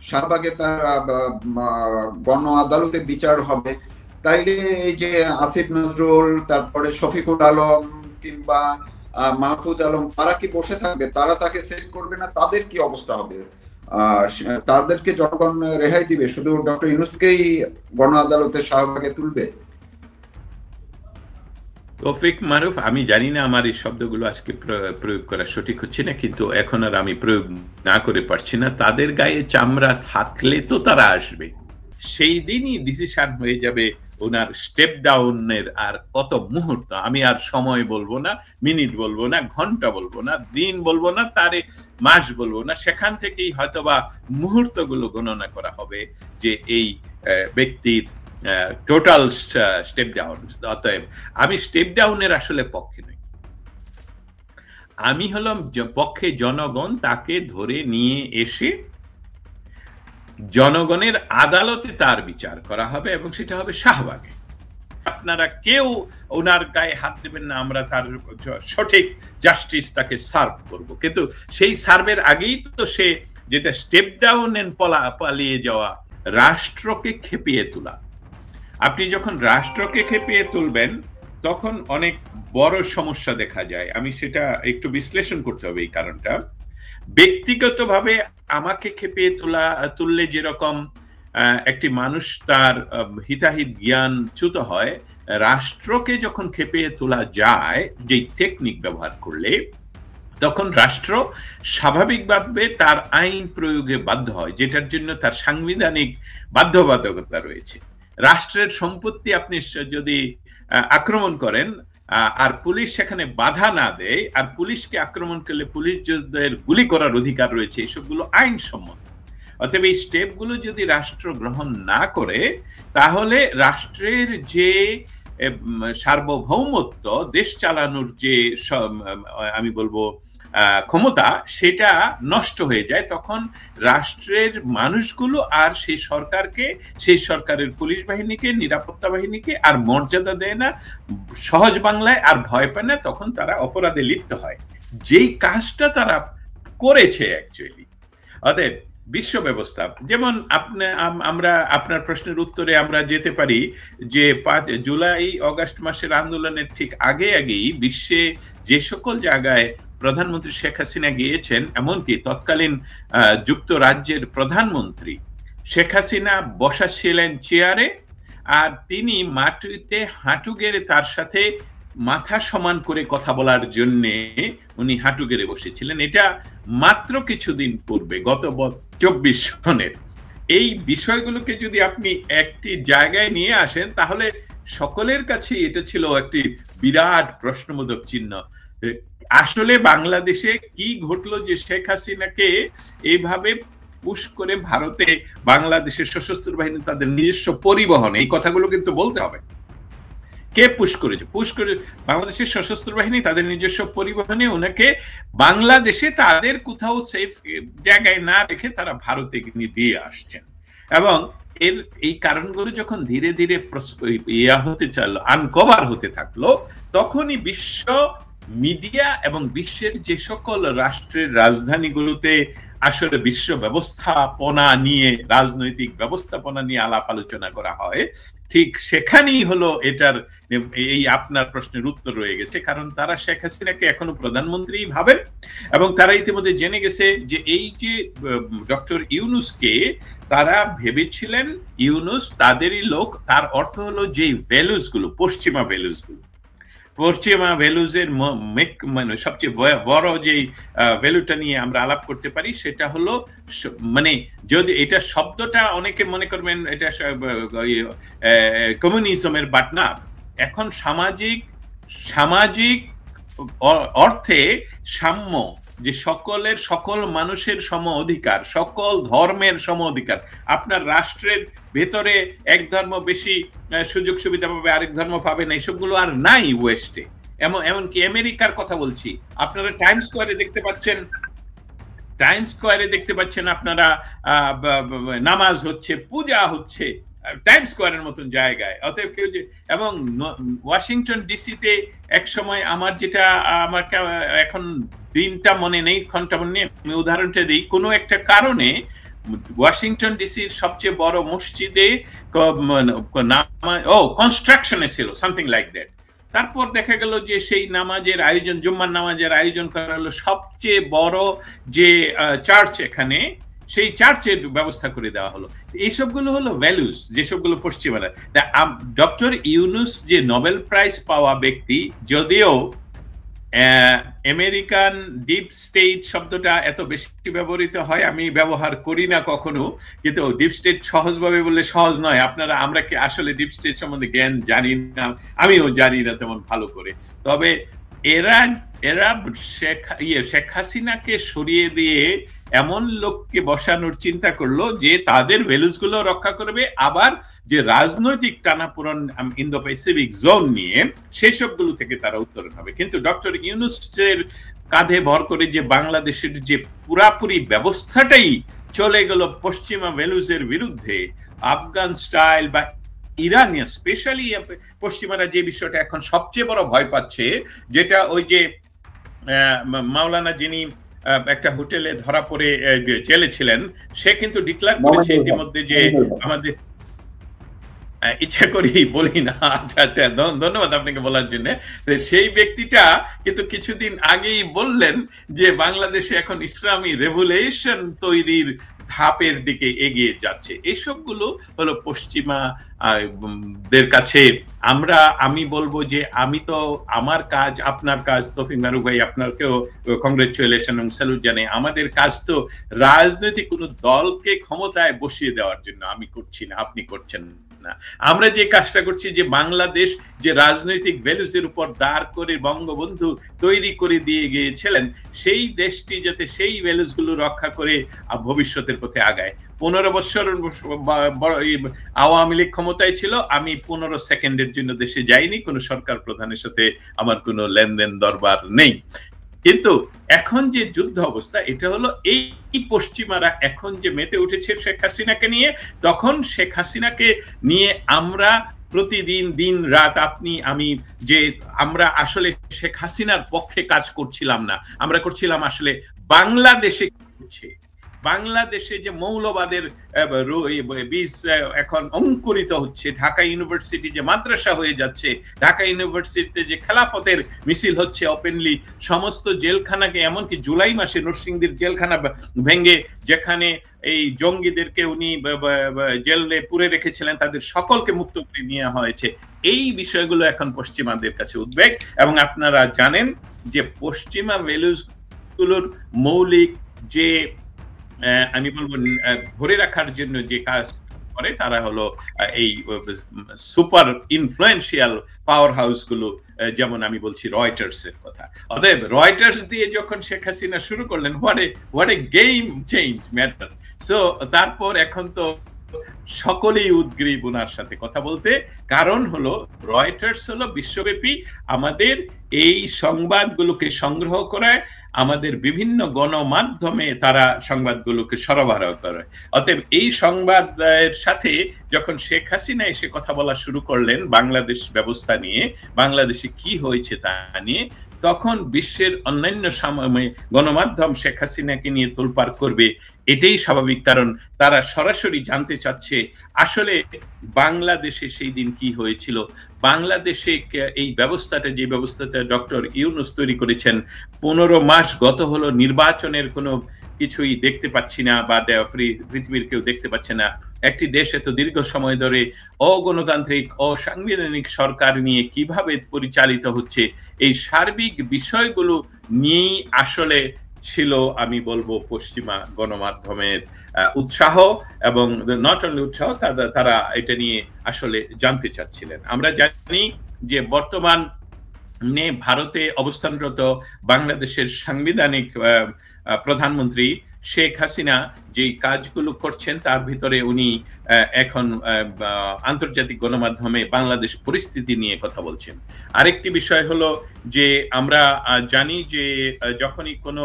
শাহবাগে তার গণ আদালতে বিচার হবে, তাইলে এই যে আসিফ নজরুল, তারপরে শফিকুল আলম কিংবা মাহফুজ আলম, তারা কি বসে থাকবে? তারা তাকে সেট করবে না? তাদের কি অবস্থা হবে? তাদেরকে জনগণ রেহাই দিবে? শুধু ডক্টর ইউনূসকেই গণ আদালতে শাহবাগে তুলবে? তৌফিক মারুফ, আমি জানি না আমার এই শব্দগুলো আজকে প্রয়োগ করা সঠিক হচ্ছে না, কিন্তু এখন আর আমি প্রয়োগ না করে পারছি না। তাদের গায়ে চামড়া থাকলে তো তারা আসবে, সেই দিনই ডিসিশন হয়ে যাবে ওনার স্টেপ ডাউনের। আর কত মুহূর্ত, আমি আর সময় বলবো না, মিনিট বলবো না, ঘন্টা বলবো না, দিন বলবো না, তারে মাস বলবো না, সেখান থেকেই হয়তোবা মুহূর্তগুলো গণনা করা হবে যে এই ব্যক্তির টোটাল স্টেপ ডাউন। অতএব আমি স্টেপ ডাউনের আসলে পক্ষে নই, আমি হলাম পক্ষে জনগণ তাকে ধরে নিয়ে এসে জনগণের আদালতে তার বিচার করা হবে, এবং সেটা হবে শাহবাগে। আপনারা কেউ ওনার গায়ে হাত দেবেন না, আমরা তার সঠিক জাস্টিস তাকে সার্ভ করব, কিন্তু সেই সার্ভের আগেই তো সে যেটা স্টেপ ডাউন এন্ড পালিয়ে যাওয়া, রাষ্ট্রকে খেপিয়ে তোলা। আপনি যখন রাষ্ট্রকে খেপিয়ে তুলবেন তখন অনেক বড় সমস্যা দেখা যায়। আমি সেটা একটু বিশ্লেষণ করতে হবে এই কারণটা। ব্যক্তিগতভাবে আমাকে খেপিয়ে তুললে যেরকম একটি মানুষ তার হিতাহিত জ্ঞান চ্যুত হয়, রাষ্ট্রকে যখন খেপিয়ে তোলা যায় যে টেকনিক ব্যবহার করলে, তখন রাষ্ট্র স্বাভাবিকভাবে তার আইন প্রয়োগে বাধ্য হয়, যেটার জন্য তার সাংবিধানিক বাধ্যবাধকতা রয়েছে। রাষ্ট্রের সম্পত্তি আপনি যদি আক্রমণ করেন আর পুলিশ সেখানে বাধা না দেয়, আর পুলিশকে আক্রমণ করলে পুলিশ যোদ্ধাদের গুলি করার অধিকার রয়েছে, এসবগুলো আইনসম্মত। অতএব এই স্টেপগুলো যদি রাষ্ট্র গ্রহণ না করে, তাহলে রাষ্ট্রের যে সার্বভৌমত্ব, দেশ চালানোর যে আমি বলবো ক্ষমতা, সেটা নষ্ট হয়ে যায়। তখন রাষ্ট্রের মানুষগুলো আর সেই সরকারকে, সেই সরকারের পুলিশ বাহিনীকে, নিরাপত্তা বাহিনীকে আর মর্যাদা দেয় না, সহজ বাংলায় আর ভয় পায় না। তখন তারা অপরাধে লিপ্ত হয়, যেই কাজটা তারা করেছে অ্যাকচুয়ালি। অতএব বিশ্ব ব্যবস্থা, যেমন আমরা আপনার প্রশ্নের উত্তরে আমরা যেতে পারি যে 5 জুলাই অগাস্ট মাসের আন্দোলনের ঠিক আগেই বিশ্বে যে সকল জায়গায় প্রধানমন্ত্রী শেখ হাসিনা গিয়েছেন, এমনকি তৎকালীন যুক্তরাজ্যের প্রধানমন্ত্রী শেখ হাসিনা বসা ছিলেন চেয়ারে, আর তিনি মাটিতে হাঁটু গেড়ে তার সাথে মাথা সমান করে কথা বলার জন্য উনি হাঁটু গেড়ে বসেছিলেন। এটা মাত্র কিছুদিন পূর্বে, গত 24 সনের। এই বিষয়গুলোকে যদি আপনি একটি জায়গায় নিয়ে আসেন, তাহলে সকলের কাছে এটা ছিল একটি বিরাট প্রশ্নবোধক চিহ্ন। আসলে বাংলাদেশে কি ঘটলো যে শেখ হাসিনাকে এইভাবে পুশ করে ভারতে বাংলাদেশের সশস্ত্র বাহিনী তাদের নিজস্ব পরিবহন, এই কথাগুলো কিন্তু বলতে হবে। কে পুশ করেছে? পুশ করে বাংলাদেশের সশস্ত্র বাহিনী তাদের নিজস্ব পরিবহনে ওনাকে বাংলাদেশে তাদের কোথাও সেফ জায়গায় না রেখে তারা ভারতে দিয়ে আসছেন। এবং এর এই কারণগুলো যখন ধীরে ধীরে হতে চাইলো, আনকভার হতে থাকলো, তখনই বিশ্ব মিডিয়া এবং বিশ্বের যে সকল রাষ্ট্রের রাজধানীগুলোতে আসলে বিশ্ব ব্যবস্থাপনা নিয়ে, রাজনৈতিক ব্যবস্থাপনা নিয়ে আলাপ আলোচনা করা হয়, ঠিক সেখানেই হলো এটার এই আপনার প্রশ্নের উত্তর রয়ে গেছে। কারণ তারা শেখ হাসিনাকে এখনো প্রধানমন্ত্রী ভাবেন, এবং তারা ইতিমধ্যে জেনে গেছে যে এই যে ডক্টর ইউনূসকে তারা ভেবেছিলেন ইউনূস তাদেরই লোক। তার অর্থ হলো যে ভ্যালুস গুলো, পশ্চিমা ভ্যালুস গুলো, পশ্চিমা ভ্যালুজের মানে সবচেয়ে বড় যে ভ্যালুটা নিয়ে আমরা আলাপ করতে পারি, সেটা হলো মানে, যদি এটা শব্দটা অনেকে মনে করবেন এটা কমিউনিজমের, বাট না। এখন সামাজিক অর্থে সাম্য, যে সকল মানুষের সম অধিকার, সকল ধর্মের সম অধিকার। আপনার রাষ্ট্রের ভেতরে এক ধর্ম বেশি সুযোগ সুবিধা পাবে, আরেক ধর্ম পাবে না, এসবগুলো আর নাই ওয়েস্টে। এমনকি আমেরিকার কথা বলছি, আপনারা টাইমস স্কোয়ারে দেখতে পাচ্ছেন আপনারা নামাজ হচ্ছে, পূজা হচ্ছে টাইমস স্কোয়ারের মতন জায়গায়। অতএব কেউ যে, এবং ওয়াশিংটন ডিসিতে এক সময় আমার যেটা, আমার এখন দিনটা মনে নেই, ঘন্টা মনে নেই, আমি উদাহরণটা দিই, কোনো একটা কারণে ওয়াশিংটন ডিসির সবচেয়ে বড় মসজিদে কনস্ট্রাকশনে ছিল, সামথিং লাইক দ্যাট। তারপর দেখা গেল যে সেই নামাজের আয়োজন, জুম্মার নামাজের আয়োজন করা হলো সবচেয়ে বড় যে চার্চ এখানে, সেই চার্চের ব্যবস্থা করে দেওয়া হলো। এইসবগুলো হলো ভ্যালুস, যেসবগুলো পশ্চিমারা। ডক্টর ইউনুস যে নোবেল প্রাইজ পাওয়া ব্যক্তি, যদিও আমেরিকান ডিপ স্টেট শব্দটা এত বেশি ব্যবহৃত হয়, আমি ব্যবহার করি না কখনো, কিন্তু ডিপ স্টেট সহজভাবে বললে সহজ নয়। আমরা কি আসলে ডিপ স্টেট সম্বন্ধে জ্ঞান জানি না, আমিও জানি না তেমন ভালো করে। তবে এরা শেখ হাসিনাকে সরিয়ে দিয়ে এমন লোককে বসানোর চিন্তা করলো যে তাদের ভ্যালুস গুলো রক্ষা করবে, আবার যে রাজনৈতিক টানাপোড়েন ইন্দো প্যাসিফিক জোন নিয়ে সেসবগুলো থেকে তারা উত্তরণ হবে। কিন্তু ডক্টর ইউনূসের কাঁধে ভর করে যে বাংলাদেশের যে পুরাপুরি ব্যবস্থাটাই চলে গেল পশ্চিমা ভ্যালুসের বিরুদ্ধে, আফগান স্টাইল বা ইরানিয়া, স্পেশালি পশ্চিমারা যে বিষয়টা এখন সবচেয়ে বড় ভয় পাচ্ছে, যেটা ওই যে মাওলানা যিনি একটা হোটেলে ধরা পড়ে জেলে ছিলেন, সে কিন্তু ডিক্লেয়ার করেছে ইতিমধ্যে যে আমাদের, ইচ্ছা করি বলি না, আচ্ছা ধন্যবাদ আপনাকে বলার জন্য। সেই ব্যক্তিটা কিন্তু কিছুদিন আগেই বললেন যে বাংলাদেশে এখন ইসলামী রেভলিউশন তৈরির ধাপের দিকে এগিয়ে যাচ্ছে। এসবগুলো হলো পশ্চিমা দের কাছে আমি বলবো যে আমি তো আমার কাজ, আপনার কাজ, তৌফিক মারুফ ভাই আপনাকেও কংগ্রেচুলেশন এবং স্যালুট জানাই। আমাদের কাজ তো রাজনৈতিক কোন দলকে ক্ষমতায় বসিয়ে দেওয়ার জন্য আমি করছি না, আপনি করছেন না। আমরা যে কাজটা করছি, যে বাংলাদেশ যে রাজনৈতিক ভ্যালুজের উপর দাঁড় করে বঙ্গবন্ধু তৈরি করে দিয়ে গিয়েছিলেন, সেই দেশটি যাতে সেই ভ্যালুজ গুলো রক্ষা করে ভবিষ্যতের পথে আগায়। 15 বছর আওয়ামী লীগ ক্ষমতায় ছিল, আমি 15 সেকেন্ডের জন্য দেশে যাইনি, কোনো সরকার প্রধানের সাথে আমার কোনো লেনদেন দরবার নেই। কিন্তু এখন যে যুদ্ধ অবস্থা, এটা হলো এই পশ্চিমারা এখন যে মেতে উঠেছে শেখ হাসিনাকে নিয়ে, তখন শেখ হাসিনাকে নিয়ে আমরা প্রতিদিন দিন রাত, আপনি আমি, যে আমরা আসলে শেখ হাসিনার পক্ষে কাজ করছিলাম না, আমরা করছিলাম আসলে বাংলাদেশে বাংলাদেশে যে মৌলবাদের বীজ এখন অঙ্কুরিত হচ্ছে, ঢাকা ইউনিভার্সিটি যে মাদ্রাসা হয়ে যাচ্ছে, ঢাকা ইউনিভার্সিটিতে যে খেলাফতের মিছিল হচ্ছে ওপেনলি, সমস্ত জেলখানাকে, এমনকি জুলাই মাসে নরসিংদীর জেলখানা ভেঙে যেখানে এই জঙ্গিদেরকে উনি জেলে পুরে রেখেছিলেন, তাদের সকলকে মুক্ত করে নেওয়া হয়েছে। এই বিষয়গুলো এখন পশ্চিমাদের কাছে উদ্বেগ। এবং আপনারা জানেন যে পশ্চিমা ভ্যালুস গুলোর মৌলিক যে আমি বলবো ধরে রাখার জন্য যে কাজ করে, তারা হলো এই সুপার ইনফ্লুয়েন্সিয়াল পাওয়ার হাউস গুলো, যেমন আমি বলছি রয়টার্স এর কথা। অতএব রয়টার্স দিয়ে যখন শেখ হাসিনা শুরু করলেন, what a game change matter. So তারপর এখন তো সকলেই উদ্গ্রীব ওনার সাথে কথা বলতে, কারণ হলো রয়টার্স হলো বিশ্বব্যাপী আমাদের এই সংবাদগুলোকে সংগ্রহ করায়, আমাদের বিভিন্ন গণমাধ্যমে তারা সংবাদগুলোকে সরবরাহ করে। অতএব এই সংবাদের সাথে যখন শেখ হাসিনা এসে কথা বলা শুরু করলেন বাংলাদেশ ব্যবস্থা নিয়ে, বাংলাদেশে কি হয়েছে তা নিয়ে, তখন বিশ্বের অন্যান্য গণমাধ্যম শেখ হাসিনাকে নিয়ে তোলপাড় করবে, এটাই স্বাভাবিক। কারণ তারা সরাসরি জানতে চাচ্ছে আসলে বাংলাদেশে সেই দিন কি হয়েছিল, বাংলাদেশে এই ব্যবস্থাটা, যে ব্যবস্থাটা ডক্টর ইউনূস তৈরি করেছেন, 15 মাস গত হলো, নির্বাচনের কোনো কিছুই দেখতে পাচ্ছি না, বা পৃথিবীর কেউ দেখতে পাচ্ছে না। একটি দেশ এত দীর্ঘ সময় ধরে অগণতান্ত্রিক, অসাংবিধানিক সরকার নিয়ে কিভাবে পরিচালিত হচ্ছে, এই সার্বিক বিষয়গুলো নিয়েই আসলে ছিল আমি বলবো পশ্চিমা গণমাধ্যমের উৎসাহ, এবং নট অনলি উৎসাহ, তারা এটা নিয়ে আসলে জানতে চাচ্ছিলেন। আমরা জানি যে বর্তমানে ভারতে অবস্থানরত বাংলাদেশের সাংবিধানিক প্রধানমন্ত্রী শেখ হাসিনা যে কাজগুলো করছেন, তার ভিতরে উনি এখন আন্তর্জাতিক গণমাধ্যমে বাংলাদেশ পরিস্থিতি নিয়ে কথা বলছেন। আরেকটি বিষয় হলো যে আমরা জানি যে যখনই কোনো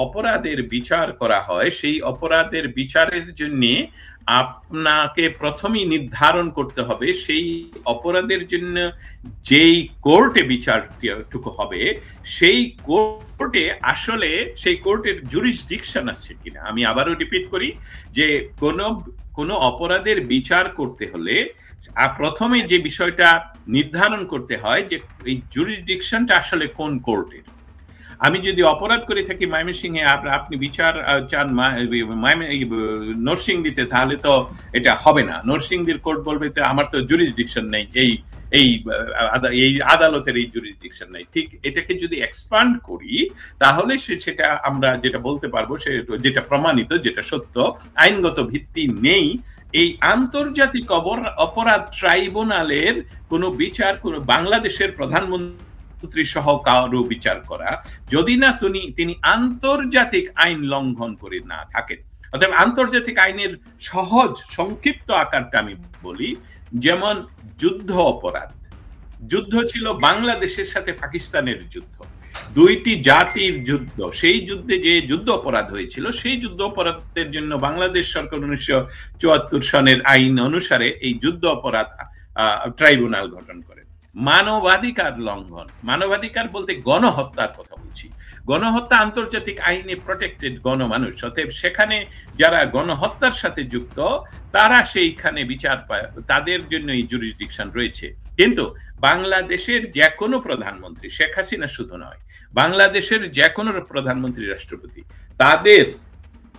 অপরাধের বিচার করা হয়, সেই অপরাধের বিচারের জন্য আপনাকে প্রথমেই নির্ধারণ করতে হবে সেই অপরাধের জন্য যেই কোর্টে বিচারটুকু হবে সেই কোর্টে আসলে সেই কোর্টের জুরিসডিকশন আছে কিনা। আমি আবারও রিপিট করি যে কোনো অপরাধের বিচার করতে হলে প্রথমে যে বিষয়টা নির্ধারণ করতে হয় যে এই জুরিসডিকশনটা আসলে কোন কোর্টের। আমি যদি অপরাধ করে থাকি ময়মনসিংহে, আপনি বিচার চান নরসিংদীতে, তাহলে তো এটা হবে না। নরসিংদীর কোর্ট বলবে আমার তো জুরিসডিকশন নেই, এই আদালতের এই জুরিসডিকশন নেই। ঠিক এটাকে যদি এক্সপান্ড করি তাহলে সেটা আমরা যেটা বলতে পারবো, যেটা প্রমাণিত, যেটা সত্য, আইনগত ভিত্তি নেই, এই আন্তর্জাতিক অপরাধ ট্রাইব্যুনালের কোনো বিচার কোনো বাংলাদেশের প্রধানমন্ত্রী সহ কারো বিচার করা, যদি না তিনি আন্তর্জাতিক আইন লঙ্ঘন করে না থাকেন। অর্থাৎ আন্তর্জাতিক আইনের সহজ সংক্ষিপ্ত আকারটা আমি বলি, যেমন যুদ্ধ অপরাধ। যুদ্ধ ছিল বাংলাদেশের সাথে পাকিস্তানের যুদ্ধ, দুইটি জাতির যুদ্ধ। সেই যুদ্ধে যে যুদ্ধ অপরাধ হয়েছিল, সেই যুদ্ধ অপরাধের জন্য বাংলাদেশ সরকার 1974 সনের আইন অনুসারে এই যুদ্ধ অপরাধ ট্রাইব্যুনাল গঠন করে। মানবাধিকার লঙ্ঘন, মানবাধিকার বলতে গণহত্যার কথা বলছি। গণহত্যা আন্তর্জাতিক আইনে প্রটেক্টেড গণমানুষ, অতএব সেখানে যারা গণহত্যার সাথে যুক্ত তারা সেইখানে বিচার পায়, তাদের জন্য এই জুরিসডিকশন রয়েছে। কিন্তু বাংলাদেশের যে কোনো প্রধানমন্ত্রী, শেখ হাসিনা শুধু নয়, বাংলাদেশের যে কোনো প্রধানমন্ত্রী, রাষ্ট্রপতি,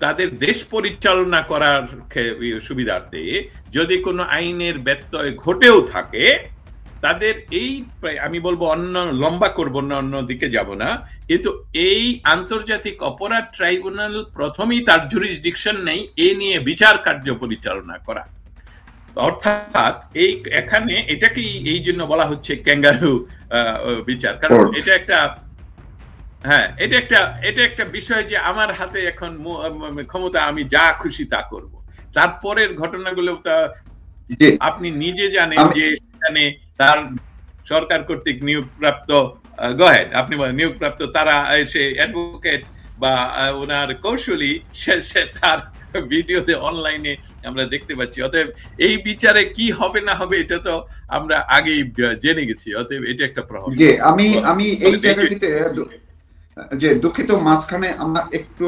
তাদের দেশ পরিচালনা করার সুবিধার্থে যদি কোনো আইনের ব্যত্যয় ঘটেও থাকে, তাদের এই, আমি বলবো অন্য লম্বা করব না, অন্য দিকে যাব না, কিন্তু এই আন্তর্জাতিক অপরাধ ট্রাইব্যুনাল প্রথমেই তার জুরিসডিকশন নেই এ নিয়ে বিচার কার্য পরিচালনা করা। অর্থাৎ এখানে এটাকেই এই জন্য বলা হচ্ছে ক্যাঙ্গারু বিচার, কারণ এটা একটা বিষয় যে আমার হাতে এখন ক্ষমতা, আমি যা খুশি তা করব। তারপরের ঘটনাগুলো আপনি নিজে জানেন যে সেখানে তার সরকার কর্তৃক নিয়োগপ্রাপ্ত আপনি নিয়োগপ্রাপ্ত তারা সে অ্যাডভোকেট বা ওনার কৌশলী, সে তার ভিডিওতে অনলাইনে আমরা দেখতে পাচ্ছি। অতএব এই বিচারে কি হবে না হবে এটা তো আমরা আগেই জেনে গেছি। অতএব এটা একটা প্রভাব। যে আমি এই জায়গাটিতে যে দুঃখিত, মাঝখানে আমার একটু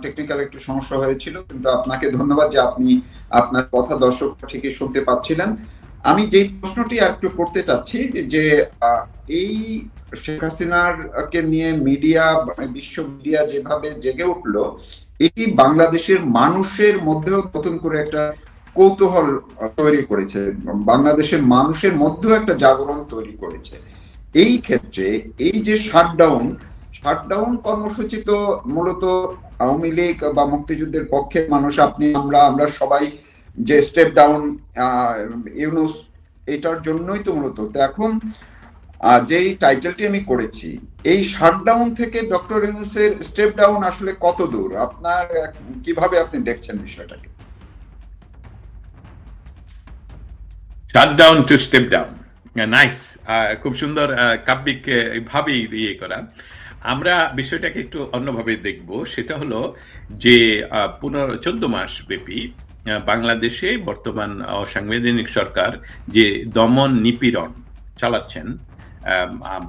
টেকনিক্যাল একটু সমস্যা হয়েছিল, কিন্তু আপনাকে ধন্যবাদ যে আপনি আপনার কথা দর্শক ঠিকই শুনতে পাচ্ছিলেন। আমি যে প্রশ্নটি একটু করতে চাচ্ছি যে এই শেখ হাসিনার কে নিয়ে মিডিয়া, বিশ্ব মিডিয়া যেভাবে জেগে উঠলো, এটি বাংলাদেশের মানুষের মধ্যেও নতুন করে একটা কৌতূহল তৈরি করেছে, বাংলাদেশের মানুষের মধ্যেও একটা জাগরণ তৈরি করেছে। এই ক্ষেত্রে এই যে শাটডাউন কর্মসূচি তো মূলত আওয়ামী লীগ বা মুক্তিযুদ্ধের পক্ষের মানুষ, আমরা সবাই যে স্টেপ ডাউন ইউনূস, এটার জন্যই তো মূলত। তো এখন যেই টাইটেলটি আমি করেছি, এই শাটডাউন থেকে ডক্টর ইউনূসের স্টেপ ডাউন আসলে কত দূর, আপনার কিভাবে আপনি দেখছেন বিষয়টাকে? Shutdown to step down, nice, খুব সুন্দর কাব্যিক ভাবেই ইয়ে করা। আমরা বিষয়টাকে একটু অন্যভাবে দেখব। সেটা হলো যে 14 মাস ব্যাপী বাংলাদেশে বর্তমান অসাংবিধানিক সরকার যে দমন নিপীড়ন চালাচ্ছেন,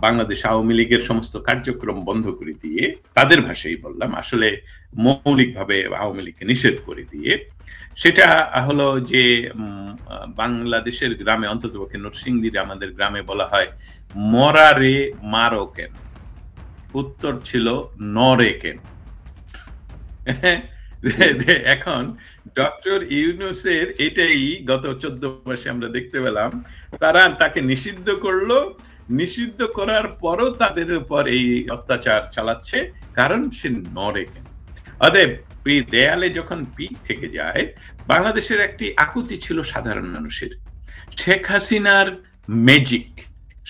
বাংলাদেশ আওয়ামী লীগের সমস্ত কার্যক্রম বন্ধ করে দিয়ে, তাদের ভাষাই বললাম, আসলে মৌলিকভাবে আওয়ামী লীগকে নিষেধ করে দিয়ে, সেটা হলো যে বাংলাদেশের গ্রামে, অন্ততপক্ষে নরসিংদীতে আমাদের গ্রামে বলা হয় মরা রে মারো কেন, উত্তর ছিল নরে কেন। এখন ডক্টর ইউনূসের এটাই গত 14 মাসে আমরা দেখতে পেলাম, তারা তাকে নিষিদ্ধ করলো, নিষিদ্ধ করার পরও তাদের উপর এই অত্যাচার চালাচ্ছে, কারণ সে নরে কেন। অতএব দেয়ালে যখন পিঠ থেকে যায়, বাংলাদেশের একটি আকুতি ছিল সাধারণ মানুষের, শেখ হাসিনার ম্যাজিক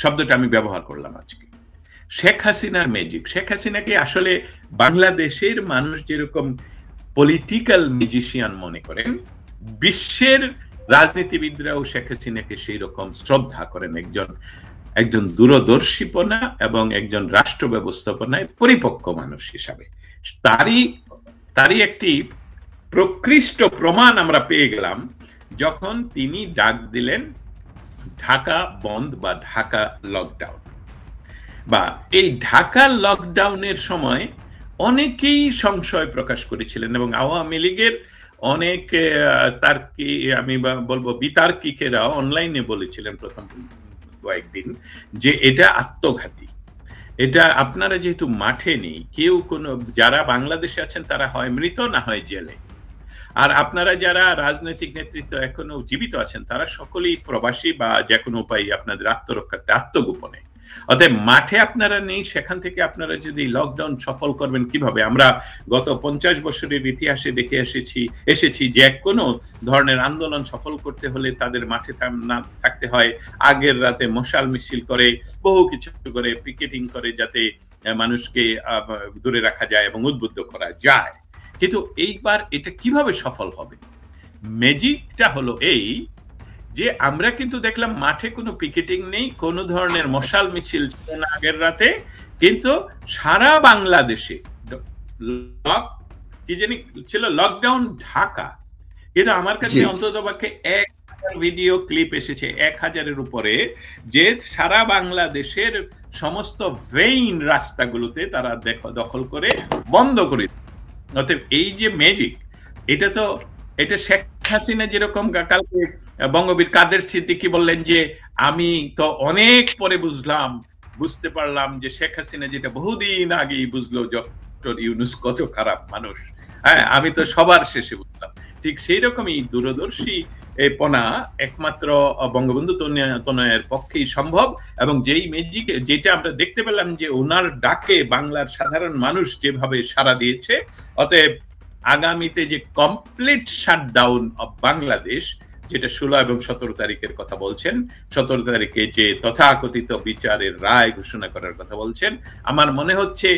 শব্দটা আমি ব্যবহার করলাম আজকে। শেখ হাসিনার ম্যাজিক, শেখ হাসিনাকে আসলে বাংলাদেশের মানুষ যেরকম পলিটিক্যাল ম্যাজিশিয়ান মনে করেন, বিশ্বের রাজনীতিবিদরাও শেখ হাসিনাকে সেই রকম শ্রদ্ধা করেন, একজন দূরদর্শীপনা এবং একজন রাষ্ট্র ব্যবস্থাপনায় পরিপক্ক মানুষ হিসাবে। তারই তারই একটি প্রকৃষ্ট প্রমাণ আমরা পেয়ে গেলাম যখন তিনি ডাক দিলেন ঢাকা বন্ধ বা ঢাকা লকডাউন। বা এই ঢাকা লকডাউনের সময় অনেকেই সংশয় প্রকাশ করেছিলেন এবং আওয়ামী লীগের অনেক তার্কি, আমি বলবো বিতার্কিকেরা অনলাইনে বলেছিলেন প্রথম কয়েকদিন যে এটা আত্মঘাতী। এটা আপনারা যেহেতু মাঠে নেই, কেউ কোনো, যারা বাংলাদেশে আছেন তারা হয় মৃত না হয় জেলে, আর আপনারা যারা রাজনৈতিক নেতৃত্ব এখনো জীবিত আছেন তারা সকলেই প্রবাসী বা যে কোনো উপায়ে আপনাদের আত্মরক্ষার্থে আত্মগোপনে। অতএব মাঠে আপনারা নেই, সেখান থেকে আপনারা যদি লকডাউন সফল করবেন কিভাবে? আমরা গত 50 বছরের ইতিহাসে দেখে এসেছি যে কোনো ধরনের আন্দোলন সফল করতে হলে তাদের মাঠে না থাকতে হয়, আগের রাতে মশাল মিছিল করে, বহু কিছু করে, পিকেটিং করে, যাতে মানুষকে দূরে রাখা যায় এবং উদ্বুদ্ধ করা যায়। কিন্তু এইবার এটা কিভাবে সফল হবে? ম্যাজিকটা হলো এই যে আমরা কিন্তু দেখলাম মাঠে কোনো পিকেটিং নেই, কোনো ধরনের মশাল মিছিল ছিল না আগের রাতে, কিন্তু সারা বাংলাদেশে কি জানি ছিল লকডাউন ঢাকা। কিন্তু আমার কাছে অন্ততপক্ষে 1000 ভিডিও ক্লিপ এসেছে, 1000-এর উপরে, যে সারা বাংলাদেশের সমস্ত ভেইন রাস্তাগুলোতে তারা দখল করে বন্ধ করে। অতএব এই যে ম্যাজিক, এটা শেখ হাসিনা যেরকম কালকে বঙ্গবীর কাদের সিদ্দিকী বললেন যে আমি তো অনেক পরে বুঝতে পারলাম যে শেখ হাসিনা যেটা বহুদিন আগেই বুঝলো ডক্টর ইউনূস কত খারাপ মানুষ, হ্যাঁ আমি তো সবার শেষে বুঝলাম। ঠিক সেই রকমই দূরদর্শী পনা একমাত্র বঙ্গবন্ধু তনয়ের পক্ষেই সম্ভব। এবং যেই ম্যাজিক, যেটা আমরা দেখতে পেলাম যে ওনার ডাকে বাংলার সাধারণ মানুষ যেভাবে সাড়া দিয়েছে, অতএব আগামীতে যে কমপ্লিট শাটডাউন অফ বাংলাদেশ, যেটা 16 এবং 17 তারিখের কথা বলছেন, 17 তারিখে যে তথাকথিত বিচারের রায় ঘোষণা করার কথা বলছেন, আমার মনে হচ্ছে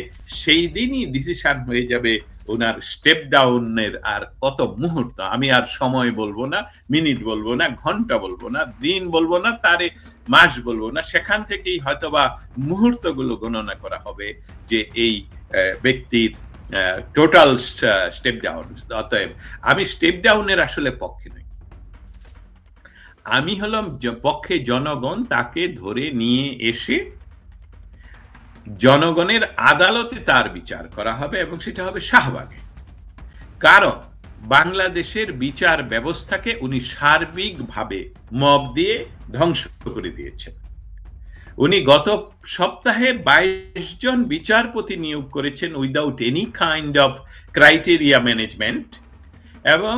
সেই দিনই ডিসিশন হয়ে যাবে ওনার স্টেপ ডাউনের। আর কত মুহূর্ত, আমি আর সময় বলবো না, মিনিট বলবো না, ঘন্টা বলবো না, দিন বলবো না, তারে মাস বলবো না, সেখান থেকেই হয়তোবা মুহূর্তগুলো গণনা করা হবে যে এই ব্যক্তির টোটাল স্টেপ ডাউন। অতএব আমি স্টেপ ডাউনের আসলে পক্ষে নই, আমি হলাম পক্ষে জনগণ তাকে ধরে নিয়ে এসে জনগণের আদালতে তার বিচার করা হবে এবং সেটা হবে শাহবাগে। কারণ বাংলাদেশের বিচার ব্যবস্থাকে উনি সার্বিকভাবে মব দিয়ে ধ্বংস করে দিয়েছেন। উনি গত সপ্তাহে 22 জন বিচারপতি নিয়োগ করেছেন without any kind of criteria management, এবং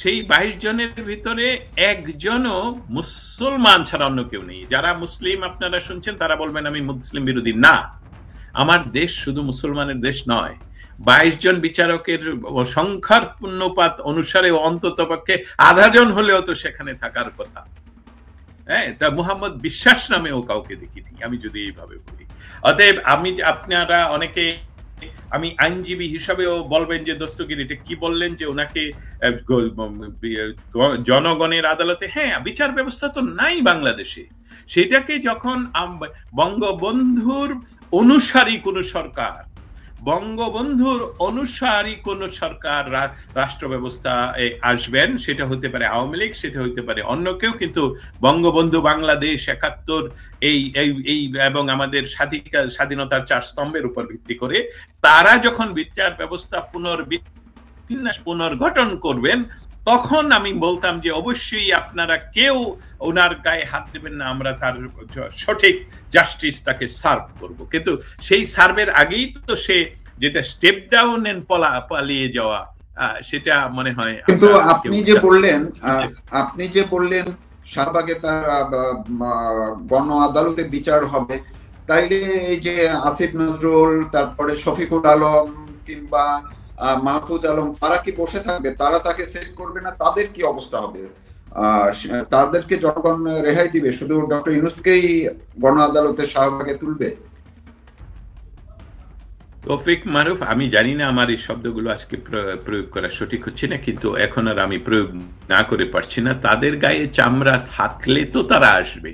সেই 22 জনের ভিতরে একজনও মুসলমান ছাড়া অন্য কেউ নেই। যারা মুসলিম আপনারা শুনছেন তারা বলবেন আমি মুসলিম বিরোধী, না, আমার দেশ শুধু মুসলমানের দেশ নয়। 22 জন বিচারকের সংখ্যার পূর্ণপাত অনুসারে অন্ততপক্ষে 1/2 জন হলেও তো সেখানে থাকার কথা। হ্যাঁ, তা মুহাম্মদ বিশ্বাস নামেও কাউকে দেখিনি, আমি যদি এইভাবে বলি। অতএব আপনারা অনেকে, আমি আইনজীবী হিসাবেও বলবেন যে দস্তগীর এটা কি বললেন যে ওনাকে জনগণের আদালতে, হ্যাঁ বিচার ব্যবস্থা তো নাই বাংলাদেশে। সেটাকে যখন বঙ্গবন্ধুর অনুসারী কোন সরকার রাষ্ট্র ব্যবস্থা আসবেন, সেটা হতে পারে আওয়ামী লীগ, সেটা হতে পারে অন্য কেউ, কিন্তু বঙ্গবন্ধু বাংলাদেশ ৭১ এই এবং আমাদের স্বাধীনতার 4 স্তম্ভের উপর ভিত্তি করে তারা যখন বিচার ব্যবস্থা পুনর্গঠন করবেন, তখন আমি বলতাম যে অবশ্যই আপনারা কেউ ওনার গায়ে হাত দেবেন না, আমরা তার সঠিক জাস্টিস তাকে সার্ভ করব। কিন্তু সেই সার্ভের আগেই তো সে যেটা স্টেপ ডাউন এন্ড পালিয়ে যাওয়া, সেটা মনে হয়। কিন্তু আপনি যে বললেন শাহবাগে তার গণ আদালতে বিচার হবে, তাইলে এই যে আসিফ নজরুল, তারপরে শফিকুল আলম কিংবা মাহফুজ আলম, তারা কি বসে থাকবে? তারা তাকে সেট করবে না? তাদের কি অবস্থা হবে? তাদেরকে জনগণ রেহাই দিবে? শুধু ডক্টর ইউনূসকেই গণ আদালতে শাহবাগে তুলবে? তৌফিক মারুফ, আমি জানি না আমার এই শব্দগুলো আজকে প্রয়োগ করা সঠিক হচ্ছে না, কিন্তু এখন আর আমি প্রয়োগ না করে পারছি না। তাদের গায়ে চামড়া থাকলে তো তারা আসবে,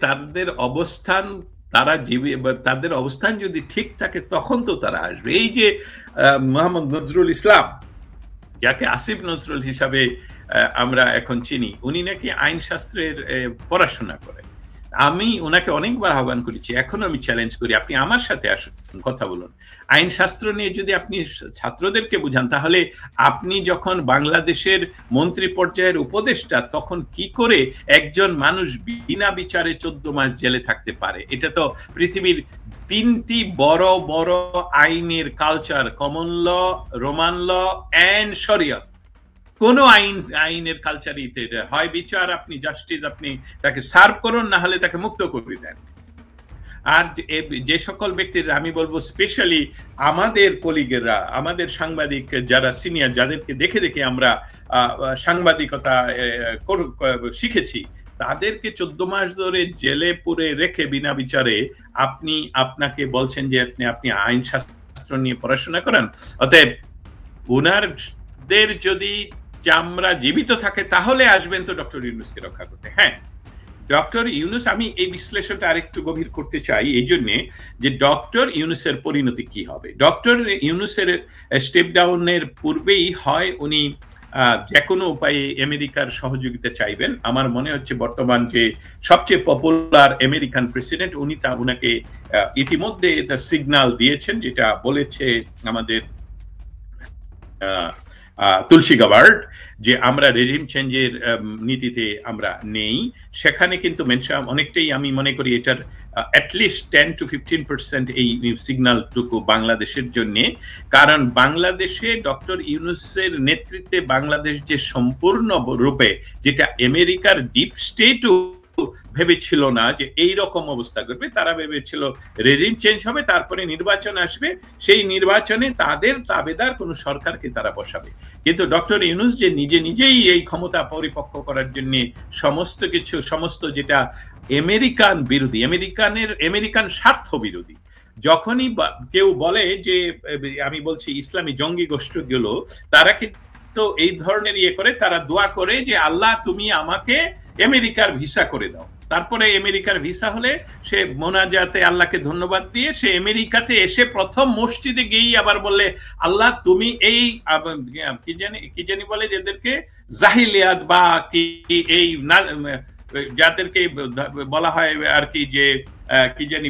তাদের অবস্থান তারা তাদের অবস্থান যদি ঠিক থাকে তখন তো তারা আসবে। এই যে মোহাম্মদ নজরুল ইসলাম, যাকে আসিফ নজরুল হিসাবে আমরা এখন চিনি, উনি নাকি আইন শাস্ত্রের পড়াশোনা করে। আমি ওনাকে অনেকবার আহ্বান করেছি, এখনো আমি চ্যালেঞ্জ করি, আপনি আমার সাথে আসুন, কথা বলুন। আইন শাস্ত্র নিয়ে যদি আপনি ছাত্রদেরকে বুঝান, তাহলে আপনি যখন বাংলাদেশের মন্ত্রী পর্যায়ের উপদেষ্টা, তখন কি করে একজন মানুষ বিনা বিচারে 14 মাস জেলে থাকতে পারে? এটা তো পৃথিবীর 3টি বড় বড় আইনের culture, common law, Roman law and শরিয়ত। কোন আইনের কালচারিতে হয় বিচার, আপনি জাস্টিস, আপনি তাকে সার্ভ করুন, না হলে তাকে মুক্ত করে দেন। আর যে সকল ব্যক্তিরা, আমি বলবো স্পেশালি আমাদের কলিগেরা, আমাদের সাংবাদিক যারা সিনিয়র, যাদেরকে দেখে দেখে আমরা সাংবাদিকতা শিখেছি, তাদেরকে 14 মাস ধরে জেলে পুরে রেখে বিনা বিচারে আপনাকে বলছেন যে আপনি আইন শাস্ত্র নিয়ে পড়াশোনা করেন। অতএব ওনাদের যদি চামড়া জীবিত থাকে তাহলে আসবেন তো ডক্টর ইউনূসকে রক্ষা করতে। হ্যাঁ, ডক্টর ইউনূস, আমি এই বিশ্লেষণটা আরেকটু গভীর করতে চাই এই জন্য যে ডক্টর ইউনূসের পরিণতি কি হবে। ডক্টর ইউনূসের স্টেপ ডাউনের পূর্বেই হয় উনি যে কোনো উপায়ে আমেরিকার সহযোগিতা চাইবেন। আমার মনে হচ্ছে বর্তমান যে সবচেয়ে পপুলার আমেরিকান প্রেসিডেন্ট, উনাকে ইতিমধ্যে সিগন্যাল দিয়েছেন, যেটা বলেছে আমাদের তুলসী গাবার্ড, যে আমরা রেজিম চেঞ্জের নীতিতে আমরা নেই। সেখানে কিন্তু অনেকটাই আমি মনে করি এটার অ্যাটলিস্ট 10 to 15% এই সিগন্যালটুকু বাংলাদেশের জন্য। কারণ বাংলাদেশে ডক্টর ইউনূসের নেতৃত্বে বাংলাদেশ যে সম্পূর্ণ রূপে, যেটা আমেরিকার ডিপ স্টেটও ভেবেছিল না যে এই রকম অবস্থা করবে, তারা ভেবেছিল রেজিম চেঞ্জ হবে, তারপরে নির্বাচন আসবে, সেই নির্বাচনে তাদের তাবেদার কোন সরকারকে তারা বসাবে। কিন্তু ডক্টর ইউনূস যে নিজেই এই ক্ষমতা পরিপক্ক করার জন্য সমস্ত যেটা আমেরিকান বিরোধী, আমেরিকান স্বার্থ বিরোধী, যখনই কেউ বলে যে, আমি বলছি ইসলামী জঙ্গি গোষ্ঠীগুলো, তারা কিন্তু এই ধরনের করে, তারা দোয়া করে যে আল্লাহ তুমি আমাকে আমেরিকার ভিসা করে দাও। তারপরে আমেরিকার ভিসা হলে সে মোনাজাতে আল্লাহকে ধন্যবাদ দিয়ে সে আমেরিকাতে এসে প্রথম মসজিদে গিয়েই আবার বললে, আল্লাহ তুমি এই কি জানি বলে যাদেরকে জাহিলিয়াত বা কি এই যাদেরকে বলা হয় আর কি, যে কি জানি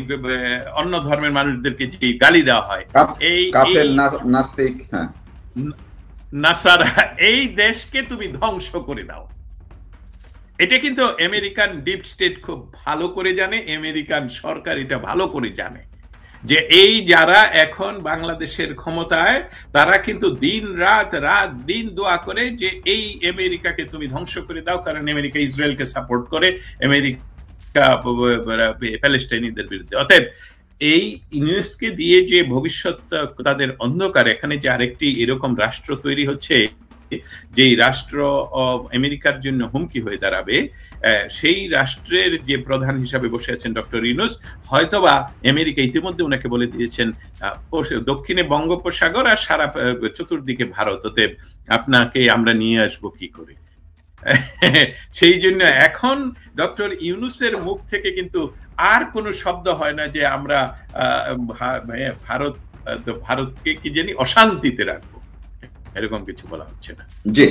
অন্য ধর্মের মানুষদেরকে যে গালি দেওয়া হয়, এই নাস্তিক, নাসারা, এই দেশকে তুমি ধ্বংস করে দাও। এটা কিন্তু আমেরিকান ডিপ স্টেট খুব ভালো করে জানে, আমেরিকান সরকার এটা ভালো করে জানে যে এই যারা এখন বাংলাদেশের ক্ষমতায়, তারা কিন্তু রাত দিন দোয়া করে যে এই আমেরিকাকে তুমি ধ্বংস করে দাও, কারণ আমেরিকা ইসরায়েলকে সাপোর্ট করে, আমেরিকা প্যালেস্টাইনিদের বিরুদ্ধে। অতএব এই ইউনূসকে দিয়ে যে ভবিষ্যৎ তাদের অন্ধকার, এখানে যে আরেকটি এরকম রাষ্ট্র তৈরি হচ্ছে, যেই রাষ্ট্র আমেরিকার জন্য হুমকি হয়ে দাঁড়াবে, সেই রাষ্ট্রের যে প্রধান হিসাবে বসে আছেন ডক্টর ইউনূস, হয়তোবা আমেরিকা ইতিমধ্যে ওনাকে বলে দিয়েছেন দক্ষিণে বঙ্গোপসাগর আর সারা চতুর্দিকে ভারত, অতএব আপনাকে আমরা নিয়ে আসবো কি করে। সেই জন্য এখন ডক্টর ইউনূসের মুখ থেকে কিন্তু আর কোনো শব্দ হয় না যে আমরা ভারতকে কি জানি অশান্তিতে রাখবো, এরকম কিছু বলা হচ্ছে না। জি।